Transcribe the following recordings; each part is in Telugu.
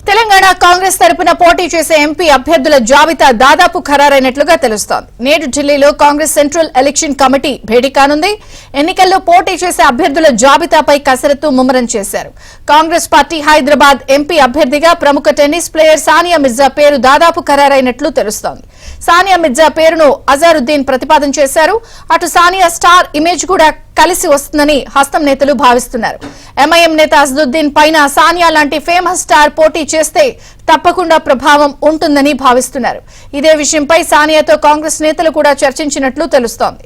తెలంగాణ కాంగ్రెస్ తరపున పోటీ చేసే ఎంపీ అభ్యర్థుల జాబితా దాదాపు ఖరారైనట్లుగా తెలుస్తోంది. నేడు ఢిల్లీలో కాంగ్రెస్ సెంట్రల్ ఎలక్షన్ కమిటీ భేటీ కానుంది. ఎన్నికల్లో పోటీ చేసే అభ్యర్థుల జాబితాపై కసరత్తు ముమ్మరం చేశారు. కాంగ్రెస్ పార్టీ హైదరాబాద్ ఎంపీ అభ్యర్థిగా ప్రముఖ టెన్నిస్ ప్లేయర్ సానియా మిర్జా పేరు దాదాపు ఖరారైనట్లు తెలుస్తోంది. సానియా మిర్జా పేరును అజారుద్దీన్ ప్రతిపాదన చేశారు. అటు సానియా స్టార్ ఇమేజ్ కూడా కలిసి వస్తుందని హస్తం నేతలు భావిస్తున్నారు. ఎంఐఎం నేత అసదుద్దీన్ పైన సానియా లాంటి ఫేమస్ స్టార్ పోటీ చేస్తే తప్పకుండా ప్రభావం ఉంటుందని భావిస్తున్నారు. ఇదే విషయంపై సానియాతో కాంగ్రెస్ నేతలు కూడా చర్చించినట్లు తెలుస్తోంది.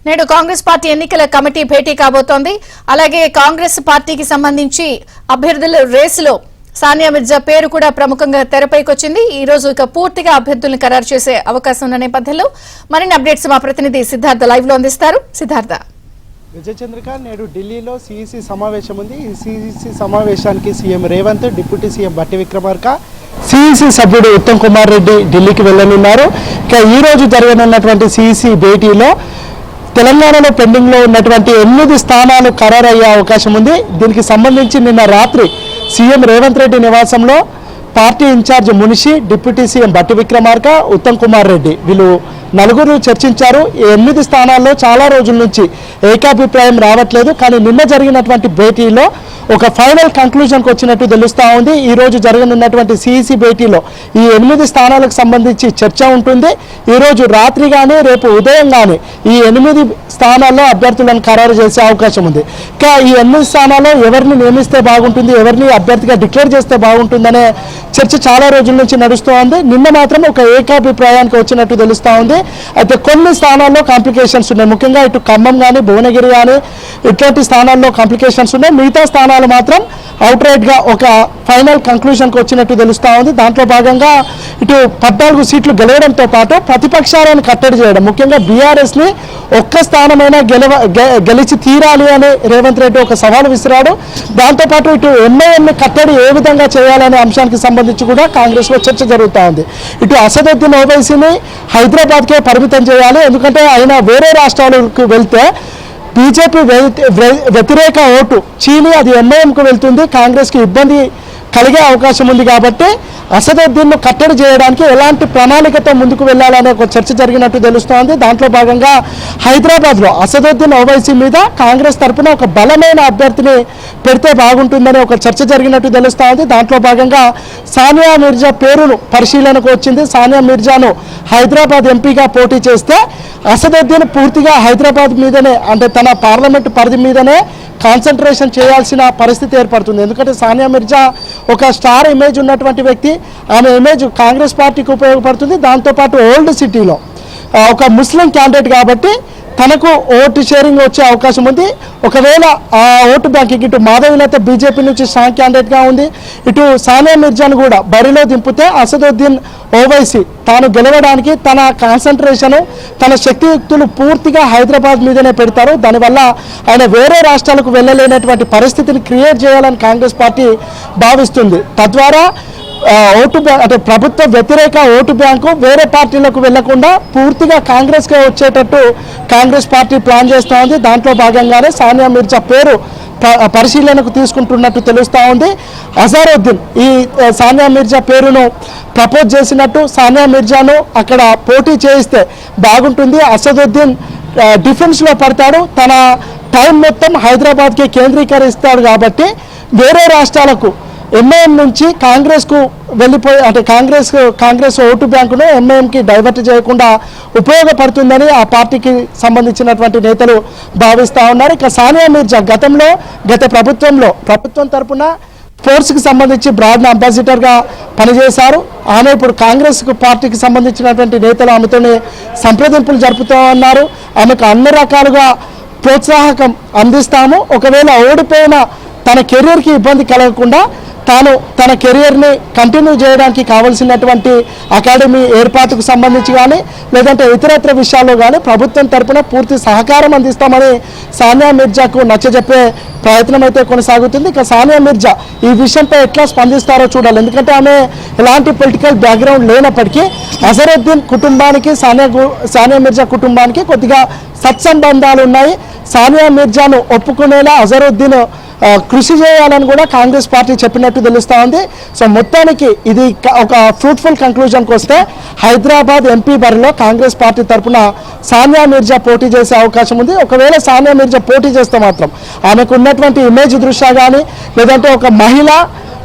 నేడు కాంగ్రెస్ పార్టీ ఎన్నికల కమిటీ భేటీ కాబోతోంది. అలాగే కాంగ్రెస్ పార్టీకి సంబంధించి అభ్యర్థుల రేసులో సానియా మిర్జా పేరు కూడా ప్రముఖంగా తెరపైకి వచ్చింది. ఈ రోజు ఇక పూర్తిగా అభ్యర్థులను ఖరారు చేసే అవకాశం ఉన్న నేపథ్యంలో మరిన్ని అప్డేట్స్ మా ప్రతినిధి సిద్ధార్థ లైవ్ లో అందిస్తారు. సిద్ధార్థ. విజయ చంద్రిక, నేడు ఢిల్లీలో సిఈసి సమావేశం ఉంది. ఈ సిఈసి సమావేశానికి CM Revanth, deputy CM Bhatti Vikramarka, CEC సభ్యుడు ఉత్తమ్ కుమార్ రెడ్డి ఢిల్లీకి వెళ్లనున్నారు. ఇక ఈ రోజు జరగనున్నటువంటి సిఈసి భేటీలో తెలంగాణలో పెండింగ్లో ఉన్నటువంటి 8 స్థానాలు ఖరారయ్యే అవకాశం ఉంది. దీనికి సంబంధించి నిన్న రాత్రి సీఎం రేవంత్ రెడ్డి నివాసంలో party in charge Munshi, deputy CM Bhatti Vikramarka, Uttam Kumar Reddy వీళ్ళు నలుగురు చర్చించారు. ఈ 8 స్థానాల్లో చాలా రోజుల నుంచి ఏకాభిప్రాయం రావట్లేదు. కానీ నిన్న జరిగినటువంటి భేటీలో ఒక ఫైనల్ కంక్లూజన్కి వచ్చినట్టు తెలుస్తూ ఉంది. ఈ రోజు జరగనున్నటువంటి సిఈసి భేటీలో ఈ 8 స్థానాలకు సంబంధించి చర్చ ఉంటుంది. ఈరోజు రాత్రి కానీ రేపు ఉదయం కానీ ఈ 8 స్థానాల్లో అభ్యర్థులను ఖరారు చేసే అవకాశం ఉంది. ఇంకా ఈ 8 స్థానాల్లో ఎవరిని నియమిస్తే బాగుంటుంది, ఎవరిని అభ్యర్థిగా డిక్లేర్ చేస్తే బాగుంటుందనే చర్చ చాలా రోజుల నుంచి నడుస్తూ ఉంది. నిన్న మాత్రం ఒక ఏకాభిప్రాయానికి వచ్చినట్టు తెలుస్తూ ఉంది. అయితే కొన్ని స్థానాల్లో కాంప్లికేషన్స్ ఉన్నాయి. ముఖ్యంగా ఇటు ఖమ్మం కానీ భువనగిరి కానీ ఇట్లాంటి స్థానాల్లో కాంప్లికేషన్స్ ఉన్నాయి. మిగతా స్థానాలు మాత్రం అవుట్రైట్గా ఒక ఫైనల్ కంక్లూషన్కి వచ్చినట్టు తెలుస్తూ ఉంది. దాంట్లో భాగంగా ఇటు 14 సీట్లు గెలవడంతో పాటు ప్రతిపక్షాలను కట్టడి చేయడం, ముఖ్యంగా బీఆర్ఎస్ని ఒక్క స్థానమైనా గెలిచి తీరాలి అని రేవంత్ రెడ్డి ఒక సవాలు విసిరాడు. దాంతోపాటు ఇటు ఎంఐఎంని కట్టడి ఏ విధంగా చేయాలనే అంశానికి సంబంధించి కూడా కాంగ్రెస్లో చర్చ జరుగుతూ ఉంది. ఇటు అసదుద్దీన్ ఓవైసీని హైదరాబాద్కే పరిమితం చేయాలి, ఎందుకంటే ఆయన వేరే రాష్ట్రాలకు వెళ్తే బీజేపీ వ్యతిరేక ఓటు చీలి అది ఎంఐఎంకు వెళ్తుంది, కాంగ్రెస్కి ఇబ్బంది కలిగే అవకాశం ఉంది. కాబట్టి అసదుద్దీన్ను కట్టడి చేయడానికి ఎలాంటి ప్రణాళికతో ముందుకు వెళ్ళాలనే ఒక చర్చ జరిగినట్టు తెలుస్తోంది. దాంట్లో భాగంగా హైదరాబాద్లో అసదుద్దీన్ ఓవైసీ మీద కాంగ్రెస్ తరఫున ఒక బలమైన అభ్యర్థిని పెడితే బాగుంటుందనే ఒక చర్చ జరిగినట్టు తెలుస్తోంది. దాంట్లో భాగంగా సానియా మిర్జా పేరును పరిశీలనకు వచ్చింది. సానియా మిర్జాను హైదరాబాద్ ఎంపీగా పోటీ చేస్తే అసదుద్దీన్ పూర్తిగా హైదరాబాద్ మీదనే, అంటే తన పార్లమెంటు పరిధి మీదనే కాన్సన్ట్రేషన్ చేయాల్సిన పరిస్థితి ఏర్పడుతుంది. ఎందుకంటే సానియా మిర్జా ఒక స్టార్ ఇమేజ్ ఉన్నటువంటి వ్యక్తి. ఆమె ఇమేజ్ కాంగ్రెస్ పార్టీకి ఉపయోగపడుతుంది. దాంతోపాటు ఓల్డ్ సిటీలో ఒక ముస్లిం క్యాండిడేట్ కాబట్టి తనకు ఓటు షేరింగ్ వచ్చే అవకాశం ఉంది. ఒకవేళ ఆ ఓటు బ్యాంకింగ్ ఇటు మాధవీలత బీజేపీ నుంచి స్ట్రాంగ్ క్యాండిడేట్గా ఉంది, ఇటు సానియా మిర్జాను కూడా బరిలో దింపితే అసదుద్దీన్ ఓవైసీ తాను గెలవడానికి తన కాన్సన్ట్రేషను, తన శక్తియుక్తులు పూర్తిగా హైదరాబాద్ మీదనే పెడతారు. దానివల్ల ఆయన వేరే రాష్ట్రాలకు వెళ్ళలేనటువంటి పరిస్థితిని క్రియేట్ చేయాలని కాంగ్రెస్ పార్టీ భావిస్తుంది. తద్వారా ఓటు అంటే ప్రభుత్వ వ్యతిరేక ఓటు బ్యాంకు వేరే పార్టీలకు వెళ్లకుండా పూర్తిగా కాంగ్రెస్కే వచ్చేటట్టు కాంగ్రెస్ పార్టీ ప్లాన్ చేస్తూ ఉంది. దాంట్లో భాగంగానే సానియా మిర్జా పేరు పరిశీలనకు తీసుకుంటున్నట్టు తెలుస్తూ ఉంది. అజారుద్దీన్ ఈ సానియా మిర్జా పేరును ప్రపోజ్ చేసినట్టు, సానియా మిర్జాను అక్కడ పోటీ చేయిస్తే బాగుంటుంది, అసదుద్దీన్ డిఫెన్స్లో పడతాడు, తన టైం మొత్తం హైదరాబాద్కి కేంద్రీకరిస్తాడు. కాబట్టి వేరే రాష్ట్రాలకు ఎంఐఎం నుంచి కాంగ్రెస్కు వెళ్ళిపోయి, అంటే కాంగ్రెస్ ఓటు బ్యాంకును ఎంఐఎంకి డైవర్ట్ చేయకుండా ఉపయోగపడుతుందని ఆ పార్టీకి సంబంధించినటువంటి నేతలు భావిస్తూ ఉన్నారు. ఇక సానియా మిర్జా గత ప్రభుత్వం తరఫున స్పోర్ట్స్కి సంబంధించి బ్రాండ్ అంబాసిడర్గా పనిచేశారు. ఆమె ఇప్పుడు కాంగ్రెస్ పార్టీకి సంబంధించినటువంటి నేతలు ఆమెతోనే సంప్రదింపులు జరుపుతూ ఉన్నారు. ఆమెకు అన్ని రకాలుగా ప్రోత్సాహకం అందిస్తాము, ఒకవేళ ఓడిపోయిన తన కెరీర్కి ఇబ్బంది కలగకుండా తాను తన కెరియర్ని కంటిన్యూ చేయడానికి కావాల్సినటువంటి అకాడమీ ఏర్పాటుకు సంబంధించి కానీ లేదంటే ఇతరత్ర విషయాల్లో కానీ ప్రభుత్వం తరపున పూర్తి సహకారం అందిస్తామని సానియా మిర్జాకు నచ్చజెప్పే ప్రయత్నం అయితే కొనసాగుతుంది. ఇక సానియా మిర్జా ఈ విషయంపై ఎట్లా స్పందిస్తారో చూడాలి. ఎందుకంటే ఆమె ఎలాంటి పొలిటికల్ బ్యాక్గ్రౌండ్ లేనప్పటికీ అజరుద్దీన్ కుటుంబానికి సానియా మిర్జా కుటుంబానికి కొద్దిగా సత్సంబంధాలు ఉన్నాయి. సానియా మిర్జాను ఒప్పుకునేలా అజరుద్దీన్ కృషి చేయాలని కూడా కాంగ్రెస్ పార్టీ చెప్పినట్టు తెలుస్తూ ఉంది. సో మొత్తానికి ఇది ఒక ఫ్రూట్ఫుల్ కంక్లూజన్కి వస్తే హైదరాబాద్ ఎంపీ బరిలో కాంగ్రెస్ పార్టీ తరఫున సానియా మిర్జా పోటీ చేసే అవకాశం ఉంది. ఒకవేళ సానియా మిర్జా పోటీ చేస్తే మాత్రం ఆమెకు ఉన్నటువంటి ఇమేజ్ దృష్ట్యా కానీ లేదంటే ఒక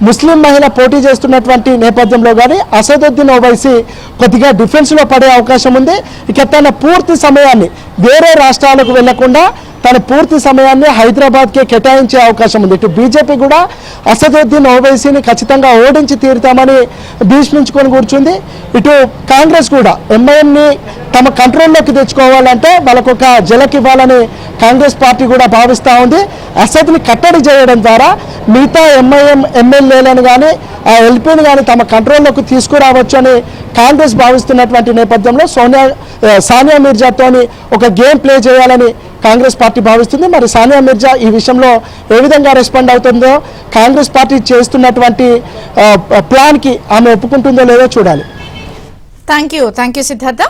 ముస్లిం మహిళ పోటీ చేస్తున్నటువంటి నేపథ్యంలో కానీ అసదుద్దీన్ ఓవైసీ కొద్దిగా డిఫెన్స్లో పడే అవకాశం ఉంది. ఇక తన పూర్తి సమయాన్ని వేరే రాష్ట్రాలకు వెళ్లకుండా తన పూర్తి సమయాన్ని హైదరాబాద్కే కేటాయించే అవకాశం ఉంది. ఇటు బీజేపీ కూడా అసదుద్దీన్ ఓవైసీని ఖచ్చితంగా ఓడించి తీరుతామని భీష్మించుకొని కూర్చుంది. ఇటు కాంగ్రెస్ కూడా ఎంఐఎంని తమ కంట్రోల్లోకి తెచ్చుకోవాలంటే వాళ్ళకొక జలక్ ఇవ్వాలని కాంగ్రెస్ పార్టీ కూడా భావిస్తూ ఉంది. అసద్ని కట్టడి చేయడం ద్వారా మిగతా ఎంఐఎం ఎమ్మెల్యేలను కానీ ఆ ఎల్పీని కానీ తమ కంట్రోల్లోకి తీసుకురావచ్చు అని కాంగ్రెస్ భావిస్తున్నటువంటి నేపథ్యంలో సానియా మిర్జాతోని ఒక గేమ్ ప్లే చేయాలని కాంగ్రెస్ పార్టీ భావిస్తుంది. మరి సానియా మిర్జా ఈ విషయంలో ఏ విధంగా రెస్పాండ్ అవుతుందో, కాంగ్రెస్ పార్టీ చేస్తున్నటువంటి ప్లాన్కి ఆమె ఒప్పుకుంటుందో లేదో చూడాలి. Thank you Siddhartha.